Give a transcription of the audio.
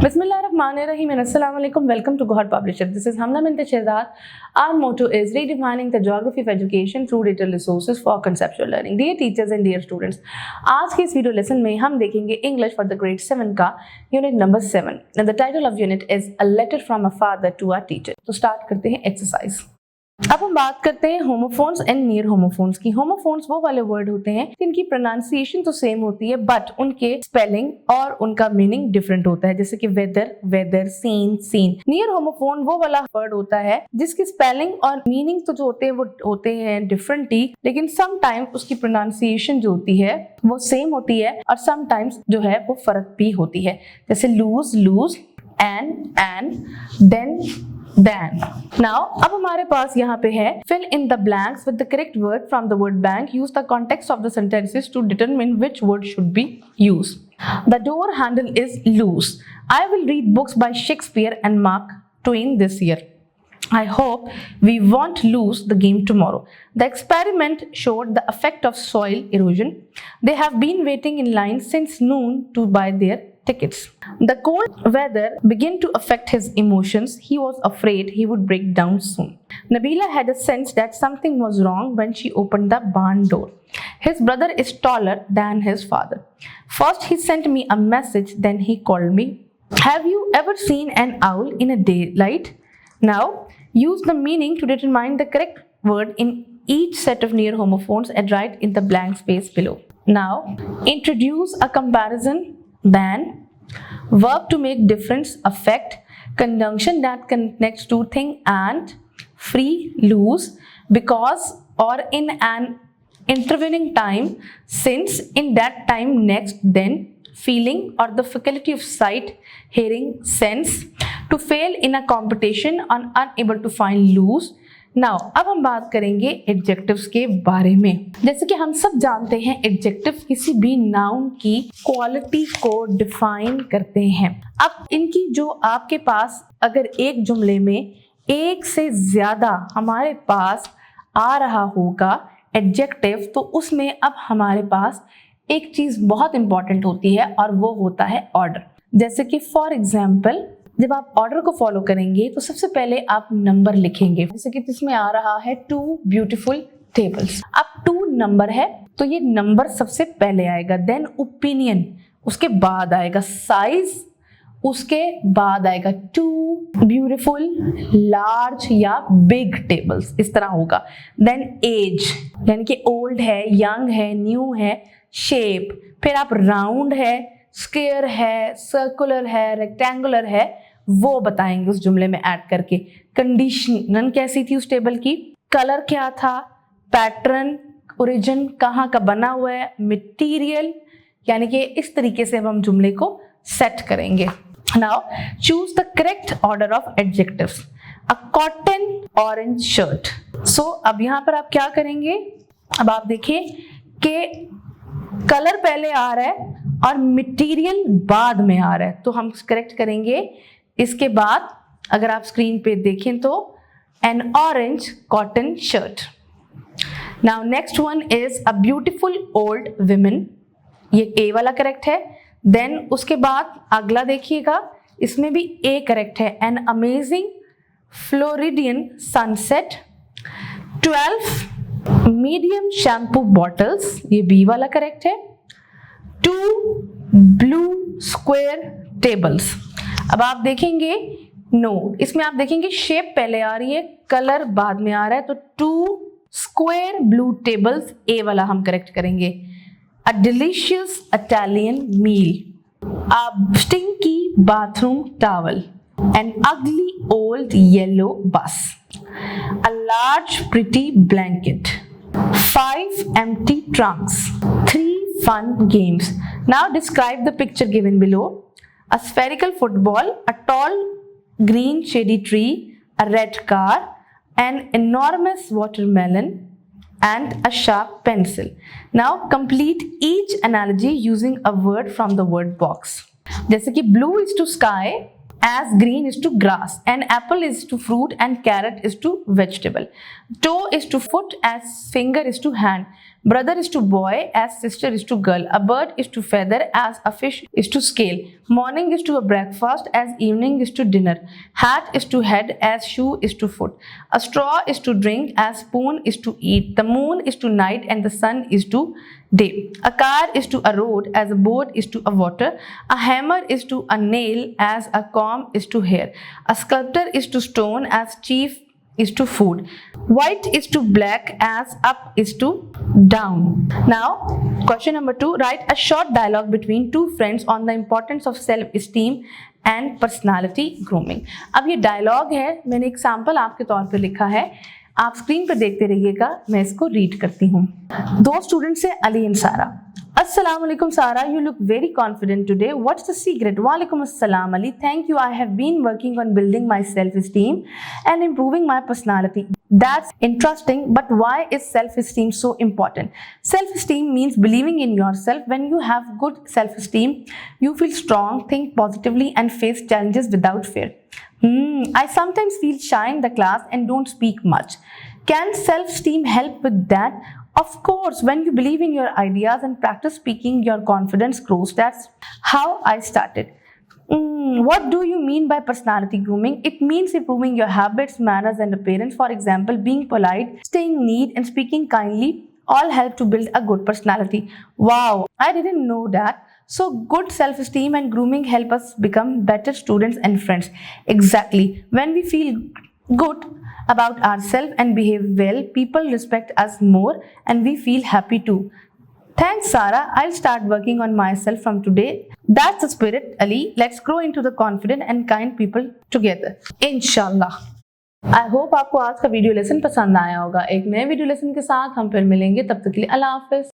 Bismillahirrahmanirrahim and Assalamu alaikum. Welcome to Gohar Publisher. This is Hamna Bint Shehzad. Our motto is redefining the geography of education through digital resources for conceptual learning. Dear teachers and dear students, आज के इस video lesson में हम देखेंगे English for the grade 7 का unit number 7 and the title of unit is A Letter from a Father to a Teacher. तो start करते हैं एक्सरसाइज। अब हम बात करते हैं होमोफोन्स एंड नियर होमोफोन्स की। होमोफोन्स वो वाले वर्ड होते हैं जिनकी प्रोनाउंसिएशन तो सेम होती है बट उनके स्पेलिंग और उनका मीनिंग डिफरेंट होता है, जैसे कि weather, whether, scene, seen. Near homophone वो वाला वर्ड होता है जिसकी स्पेलिंग और मीनिंग तो जो होते हैं वो होते हैं डिफरेंटली, लेकिन समटाइम्स उसकी प्रोनाउंसिएशन जो होती है वो सेम होती है और समटाइम्स जो है वो फर्क भी होती है, जैसे लूज, लूज, एन, देन, then. Now, अब हमारे पास यहाँ पे है fill in the blanks with the correct word from the word bank. Use the context of the sentences to determine which word should be used. The door handle is loose. I will read books by Shakespeare and Mark Twain this year. I hope we won't lose the game tomorrow. The experiment showed the effect of soil erosion. They have been waiting in line since noon to buy their tickets. The cold weather began to affect his emotions. He was afraid he would break down soon. Nabila had a sense that something was wrong when she opened the barn door. His brother is taller than his father. First he sent me a message, then he called me. Have you ever seen an owl in a daylight? Now use the meaning to determine the correct word in each set of near homophones and write in the blank space below. Now introduce a comparison, then verb to make difference, affect, conjunction that connects to thing and, free, loose, because or in an intervening time, since, in that time, next, then, feeling or the faculty of sight, hearing, sense, to fail in a competition and unable to find loose. Now, अब हम बात करेंगे adjectives के बारे में। जैसे कि हम सब जानते हैं एडजेक्टिव किसी भी नाउन की क्वालिटी को डिफाइन करते हैं। अब इनकी जो आपके पास अगर एक जुमले में एक से ज्यादा हमारे पास आ रहा होगा एडजेक्टिव, तो उसमें अब हमारे पास एक चीज बहुत इंपॉर्टेंट होती है और वो होता है ऑर्डर। जैसे कि फॉर एग्जाम्पल जब आप ऑर्डर को फॉलो करेंगे तो सबसे पहले आप नंबर लिखेंगे, जैसे कि इसमें आ रहा है 2 ब्यूटीफुल टेबल्स। अब 2 नंबर है तो ये नंबर सबसे पहले आएगा, देन ओपिनियन उसके बाद आएगा, साइज उसके बाद आएगा 2 ब्यूटीफुल लार्ज या बिग टेबल्स, इस तरह होगा। देन एज यानी कि ओल्ड है, यंग है, न्यू है, शेप, फिर आप राउंड है, स्क्वायर है, सर्कुलर है, रेक्टेंगुलर है, वो बताएंगे उस जुमले में ऐड करके। कंडीशन कैसी थी उस टेबल की, कलर क्या था, पैटर्न, ओरिजिन कहाँ का बना हुआ है, मटेरियल, यानी कि इस तरीके से हम जुमले को सेट करेंगे। Now choose the correct order of adjectives. A cotton orange shirt. So अब यहाँ पर आप क्या करेंगे, अब आप देखिए कि कलर पहले आ रहा है और मटेरियल बाद में आ रहा है, तो हम करेक्ट करेंगे। इसके बाद अगर आप स्क्रीन पे देखें तो N orange cotton shirt. Now next one is a beautiful old women, ये ए वाला करेक्ट है। देन उसके बाद अगला देखिएगा, इसमें भी ए करेक्ट है, an amazing floridean sunset. 12 medium shampoo bottles, ये बी वाला करेक्ट है। 2 ब्लू स्क्वायर टेबल्स। अब आप देखेंगे नो, इसमें आप देखेंगे शेप पहले आ रही है, कलर बाद में आ रहा है, तो 2 स्क्वायर ब्लू टेबल्स ए वाला हम करेक्ट करेंगे। A delicious Italian meal, a stinky bathroom towel, an ugly old yellow bus, a large pretty blanket, 5 empty trunks, 3 fun games. Now describe the picture given below. A spherical football, a tall green shady tree, a red car, an enormous watermelon, and a sharp pencil. Now complete each analogy using a word from the word box. जैसे कि blue is to sky, as green is to grass, and apple is to fruit, and carrot is to vegetable. Toe is to foot, as finger is to hand. Brother is to boy as sister is to girl. A bird is to feather as a fish is to scale. Morning is to a breakfast as evening is to dinner. Hat is to head as shoe is to foot. A straw is to drink as spoon is to eat. The moon is to night and the sun is to day. A car is to a road as a boat is to a water. A hammer is to a nail as a comb is to hair. A sculptor is to stone as chief is to food. White is to black as up is to down. Now, question number 2. Write a short dialogue between two friends on the importance of self-esteem and personality grooming. अब ये dialogue है, मैंने एक sample आपके तौर पे लिखा है, आप स्क्रीन पर देखते रहिएगा, मैं इसको रीड करती हूँ। दो स्टूडेंट्स हैं, अली एंड सारा। Assalamu alaikum Sara, you look very confident today. What's the secret? Walaikum assalam Ali. Thank you. I have been working on building my self-esteem and improving my personality. That's interesting, but why is self-esteem so important? Self-esteem means believing in yourself. When you have good self-esteem, you feel strong, think positively and face challenges without fear. I sometimes feel shy in the class and don't speak much. Can self-esteem help with that? Of course, when you believe in your ideas and practice speaking, your confidence grows. That's how I started. What do you mean by personality grooming? It means improving your habits, manners, and appearance. For example, being polite, staying neat, and speaking kindly all help to build a good personality. Wow, I didn't know that. So good self-esteem and grooming help us become better students and friends. Exactly. When we feel good about ourselves and behave well, people respect us more and we feel happy too. Thanks Sara, I'll start working on myself from today. That's the spirit, Ali. Let's grow into the confident and kind people together. Inshallah. I hope आपको आज का video lesson पसंद आया होगा। एक नए video lesson के साथ हम फिर मिलेंगे, तब तक के लिए अल्लाह हाफिज।